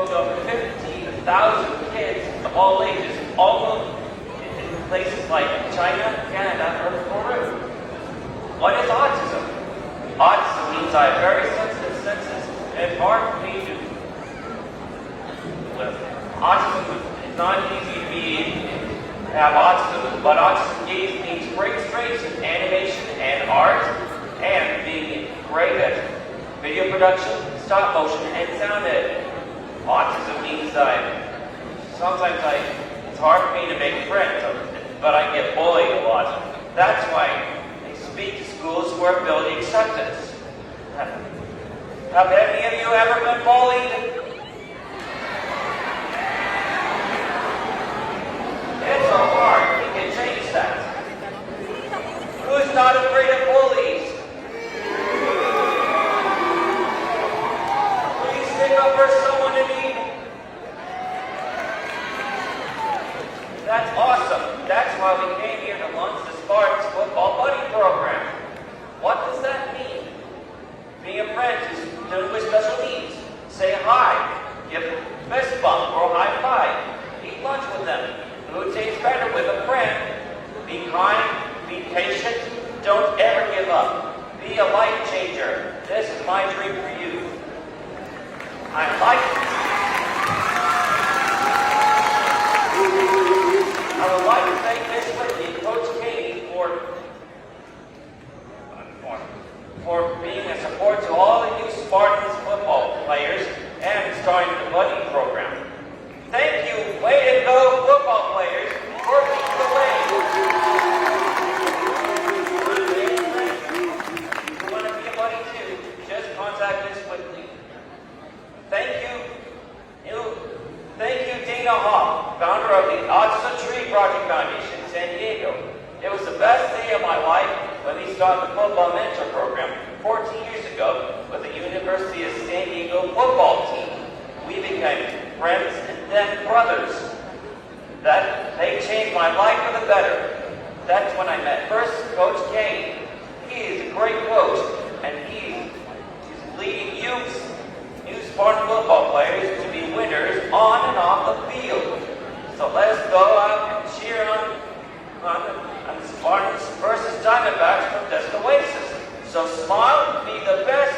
spoke to over 15,000 kids of all ages, all in places like China, Canada, or Peru. What is autism? Autism means I have very sensitive senses and hard for me to live. Autism is not easy to have autism, but autism needs great strengths in animation and art, and being great at video production, stop motion, and sound editing. Autism means sometimes it's hard for me to make friends, but I get bullied a lot. That's why I speak to schools who are building acceptance. Have any of you ever been bullied? It's so hard. We can change that. Who's not afraid of bullies? Please stick up for someone in need. That's awesome. That's why we came here to launch the Sparks Football Buddy Program. What does that mean? Being a friend to students with special needs. Say hi, give a fist bump or high five, eat lunch with them. Food tastes better with a friend. Be kind, be patient, don't ever give up. Be a life changer. This is my dream for you. I would like to thank Miss Whitney and Coach Katie for being a support to all the new Spartans football players and starting the Buddy program. Thank you, way to go football players, for leading the way. If you want to be a buddy too, just contact Miss Whitney. Thank you, Dana Hoff, founder of the Autism Tree Project Foundation in San Diego. It was the best day of my life when we started the football mentor program 14 years ago with the University of San Diego football team. We became friends and then brothers. They changed my life for the better. That's when I met first Coach Kane. He is a great coach, and he's leading new Spartan football players to be winners on and off the field. So let's go out and cheer on the Spartans versus Diamondbacks from Destin Oasis. So smile, be the best